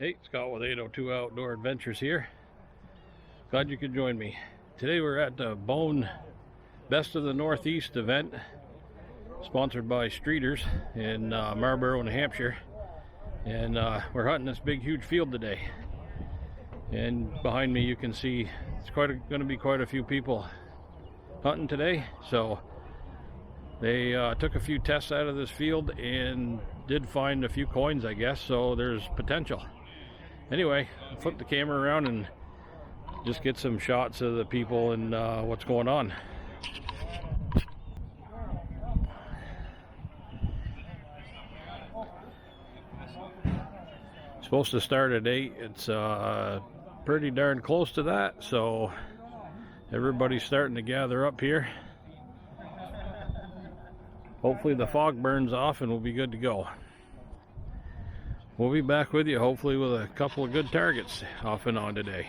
Hey, Scott with 802 Outdoor Adventures here. Glad you could join me. Today we're at the Bone Best of the Northeast event, sponsored by Streeters in Marlborough, New Hampshire. And we're hunting this big, huge field today. And behind me you can see it's going to be quite a few people hunting today. So they took a few tests out of this field and did find a few coins, I guess. So there's potential. Anyway, flip the camera around and just get some shots of the people and what's going on. Supposed to start at 8. It's pretty darn close to that, so everybody's starting to gather up here. Hopefully the fog burns off and we'll be good to go. We'll be back with you hopefully with a couple of good targets off and on today.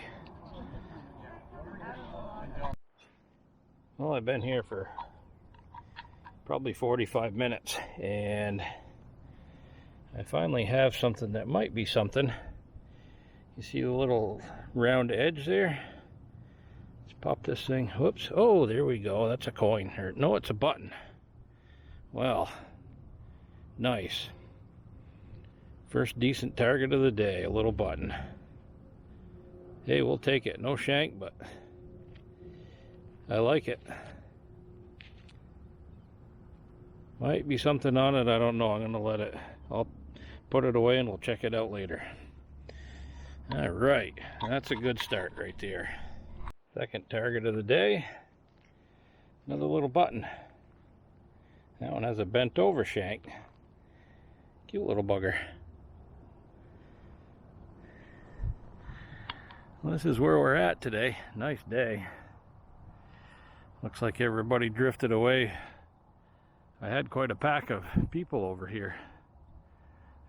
Well, I've been here for probably 45 minutes and I finally have something that might be something. You see the little round edge there? Let's pop this thing. Whoops. Oh, there we go. That's a coin. Or, no, it's a button. Well, nice. First decent target of the day, a little button. Hey, we'll take it. No shank, but I like it. Might be something on it, I don't know. I'm gonna let it, I'll put it away and we'll check it out later. All right, that's a good start right there. Second target of the day, another little button. That one has a bent over shank. Cute little bugger. Well, this is where we're at today. Nice day. Looks like everybody drifted away. I had quite a pack of people over here.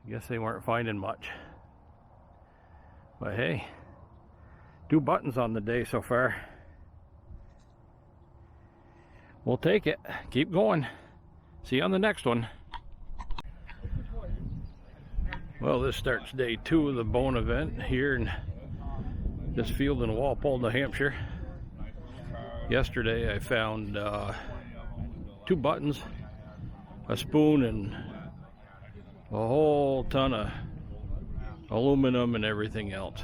I guess they weren't finding much. But hey, 2 buttons on the day so far. We'll take it. Keep going. See you on the next one. Well, this starts day 2 of the Bone event here in this field in Walpole, New Hampshire. Yesterday I found 2 buttons, a spoon, and a whole ton of aluminum and everything else.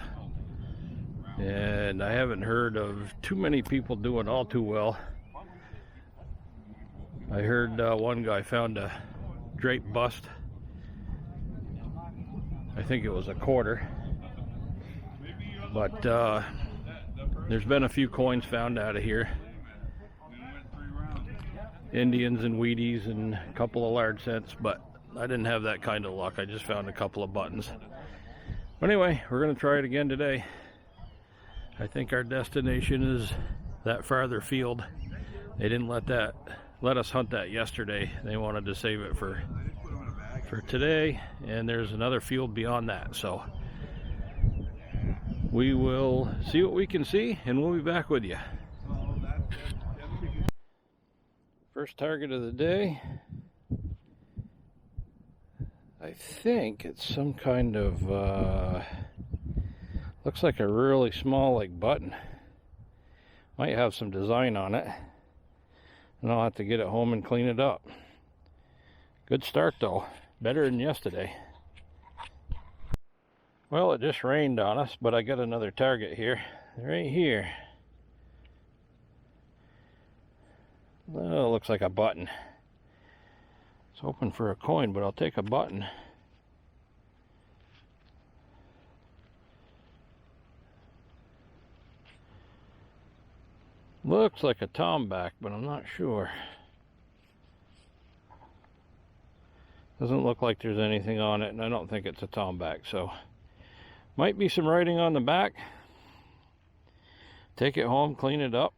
And I haven't heard of too many people doing all too well. I heard one guy found a drape bust. I think it was a quarter. But there's been a few coins found out of here. Indians and Wheaties and a couple of large cents, but I didn't have that kind of luck. I just found a couple of buttons. But anyway, we're going to try it again today. I think our destination is that farther field. They didn't let us hunt that yesterday. They wanted to save it for today, and there's another field beyond that. So we will see what we can see, and we'll be back with you. First target of the day. I think it's some kind of, looks like a really small like button. Might have some design on it. And I'll have to get it home and clean it up. Good start though. Better than yesterday. Well, it just rained on us, but I got another target here. Right here. Well, it looks like a button. It's hoping for a coin, but I'll take a button. Looks like a tomback, but I'm not sure. Doesn't look like there's anything on it, and I don't think it's a tomback, so might be some writing on the back. Take it home, clean it up,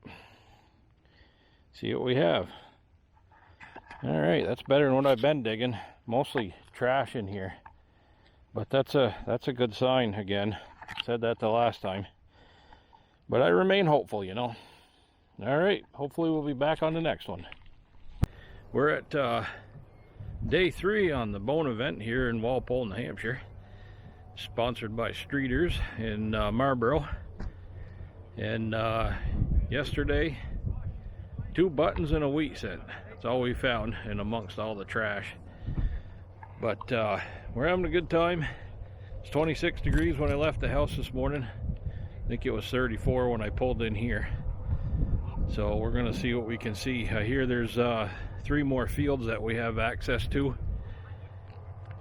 see what we have. All right, that's better than what I've been digging. Mostly trash in here, but that's a good sign. Again, said that the last time, but I remain hopeful, you know. All right, hopefully we'll be back on the next one. We're at day 3 on the Bone event here in Walpole, New Hampshire. sponsored by Streeters in Marlboro. And yesterday, 2 buttons and a wheat cent. That's all we found in amongst all the trash. But we're having a good time. It's 26 degrees when I left the house this morning. I think it was 34 when I pulled in here. So we're gonna see what we can see. I hear there's 3 more fields that we have access to,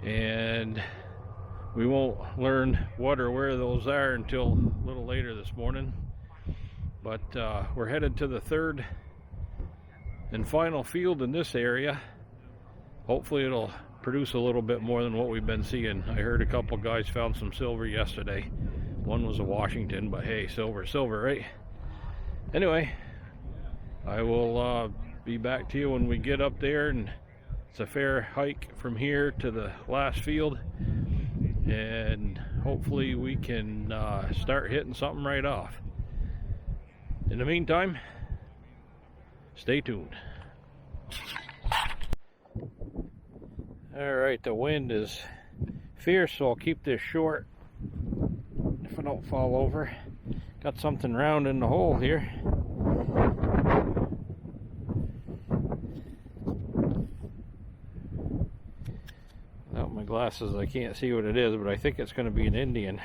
and we won't learn what or where those are until a little later this morning. But we're headed to the 3rd and final field in this area. Hopefully it'll produce a little bit more than what we've been seeing. I heard a couple guys found some silver yesterday. One was a Washington, but hey, silver, right? Anyway, I will be back to you when we get up there, and it's a fair hike from here to the last field, and hopefully we can start hitting something right off. In the meantime, stay tuned. Alright, the wind is fierce, so I'll keep this short if I don't fall over. Got something round in the hole here. Without my glasses I can't see what it is, but I think it's going to be an Indian.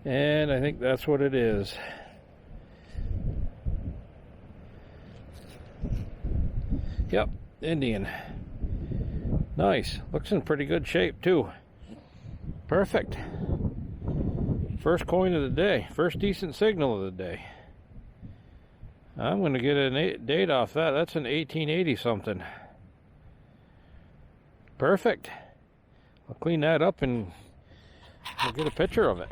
And I think that's what it is. Yep, Indian. Nice. Looks in pretty good shape too. Perfect. First coin of the day. First decent signal of the day. I'm going to get a date off that. That's an 1880 something. Perfect. I'll clean that up and we'll get a picture of it.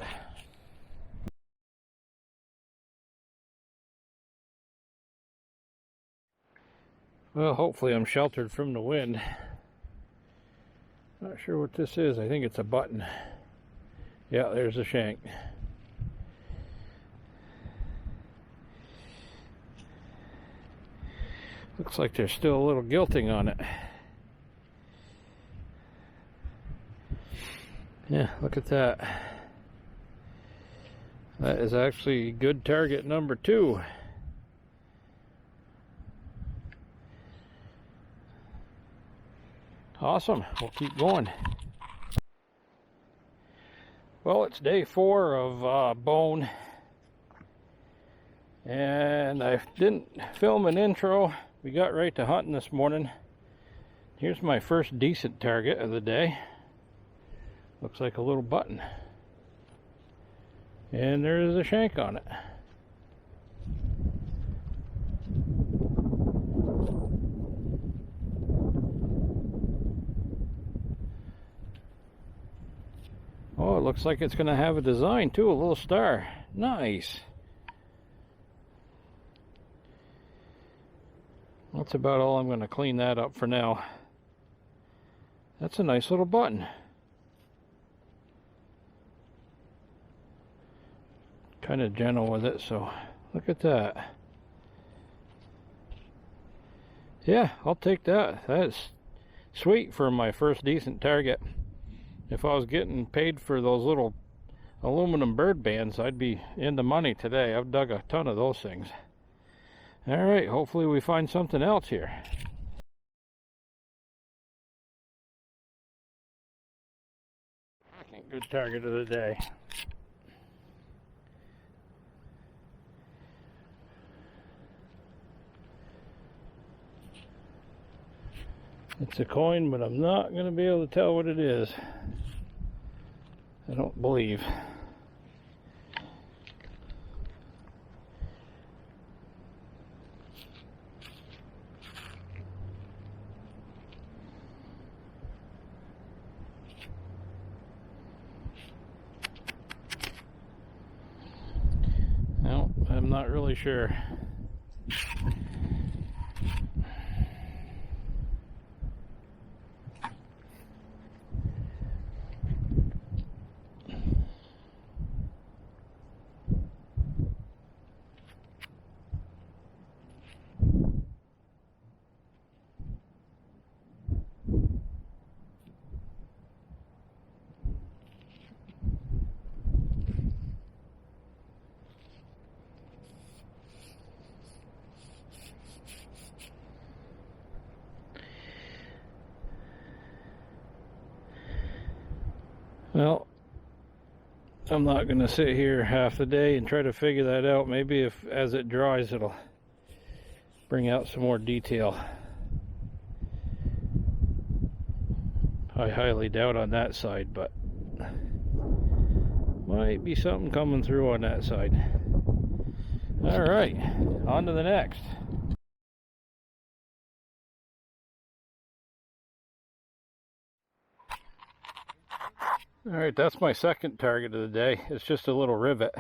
Well, hopefully I'm sheltered from the wind. Not sure what this is. I think it's a button. Yeah, there's a shank. Looks like there's still a little gilting on it. Yeah, look at that. That is actually good target number 2. Awesome. We'll keep going. Well, it's day 4 of bone, and I didn't film an intro. We got right to hunting this morning. Here's my first decent target of the day. Looks like a little button, and there is a shank on it. Oh, it looks like it's going to have a design too, a little star. Nice. That's about all. I'm going to clean that up for now. That's a nice little button. Kind of gentle with it, so look at that. Yeah, I'll take that. That's sweet for my first decent target. If I was getting paid for those little aluminum bird bands, I'd be in the money today. I've dug a ton of those things. Alright, hopefully we find something else here. Good target of the day. It's a coin, but I'm not going to be able to tell what it is. I don't believe. No, I'm not really sure. Well, I'm not going to sit here half the day and try to figure that out. Maybe if as it dries it'll bring out some more detail. I highly doubt on that side, but might be something coming through on that side. All right, on to the next. All right, that's my second target of the day. It's just a little rivet.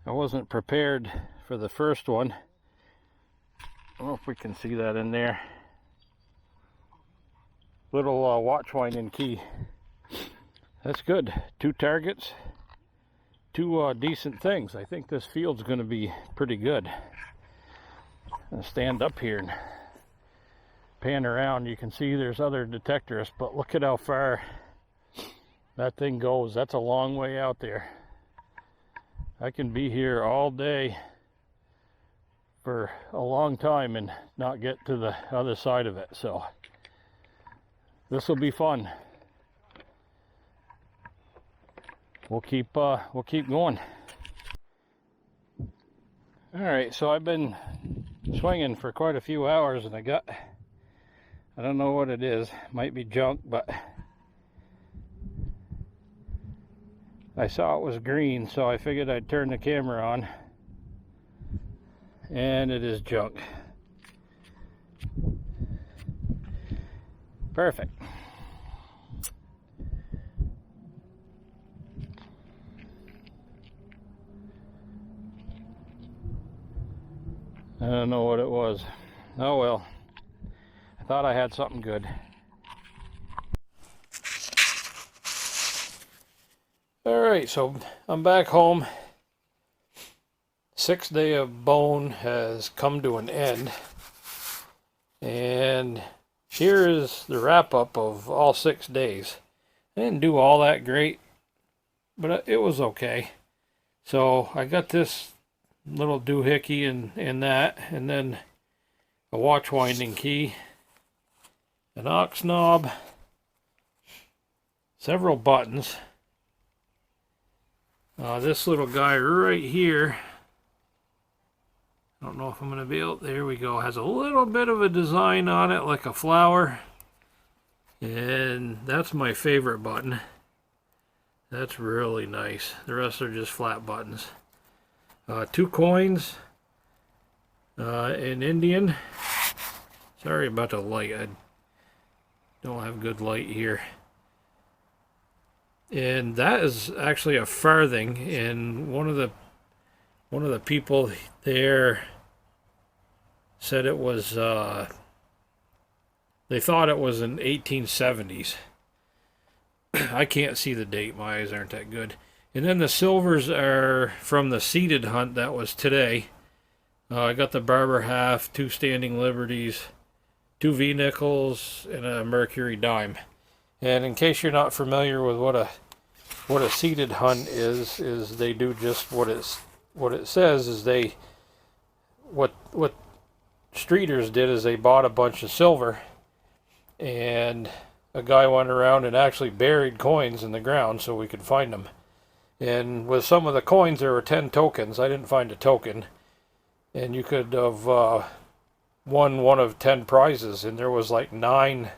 I wasn't prepared for the first one. I don't know if we can see that in there. Little watch winding key. That's good. 2 targets, 2 decent things. I think this field's going to be pretty good. I'll stand up here and pan around. You can see there's other detectors, but look at how far that thing goes. That's a long way out there. I can be here all day for a long time and not get to the other side of it. So this will be fun. We'll keep going. All right, so I've been swinging for quite a few hours, and I don't know what it is. Might be junk, but I saw it was green, so I figured I'd turn the camera on, and it is junk. Perfect. I don't know what it was. Oh well. I thought I had something good. Alright, so I'm back home. 6th day of bone has come to an end. And here is the wrap up of all 6 days. I didn't do all that great, but it was okay. So I got this little doohickey and that, and then a watch winding key, an ox knob, several buttons. This little guy right here, I don't know if I'm going to be able, there we go, has a little bit of a design on it like a flower, and that's my favorite button. That's really nice. The rest are just flat buttons. 2 coins, an Indian. Sorry about the light, I don't have good light here. And that is actually a farthing, and one of the people there said it was they thought it was in 1870s. I can't see the date, my eyes aren't that good. And then the silvers are from the seated hunt that was today. I got the barber half, 2 standing liberties, 2 V-nickels, and a mercury dime. And in case you're not familiar with what a seated hunt is they do just what it says. Is what streeters did is they bought a bunch of silver, and a guy went around and actually buried coins in the ground so we could find them. And with some of the coins there were 10 tokens. I didn't find a token, and you could have won one of 10 prizes, and there was like 9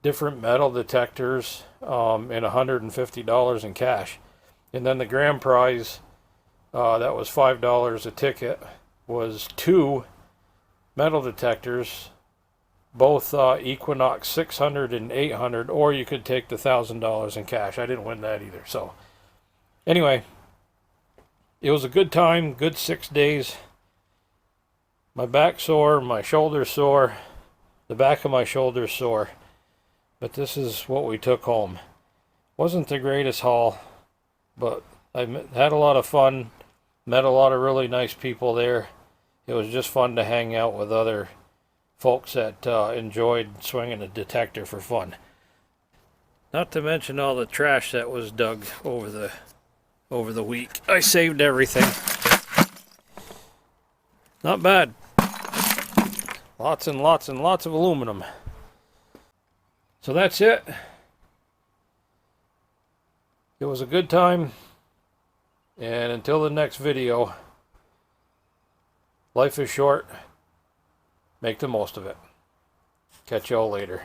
different metal detectors and $150 in cash. And then the grand prize, that was $5 a ticket, was 2 metal detectors, both Equinox 600 and 800, or you could take the $1,000 in cash. I didn't win that either. So anyway, it was a good time, good 6 days. My back sore, my shoulder sore, the back of my shoulder sore. But this is what we took home. Wasn't the greatest haul, but I had a lot of fun, met a lot of really nice people there. It was just fun to hang out with other folks that enjoyed swinging a detector for fun. Not to mention all the trash that was dug over the week. I saved everything. Not bad. Lots and lots and lots of aluminum. So that's it. It was a good time, and until the next video, life is short. Make the most of it. Catch y'all later.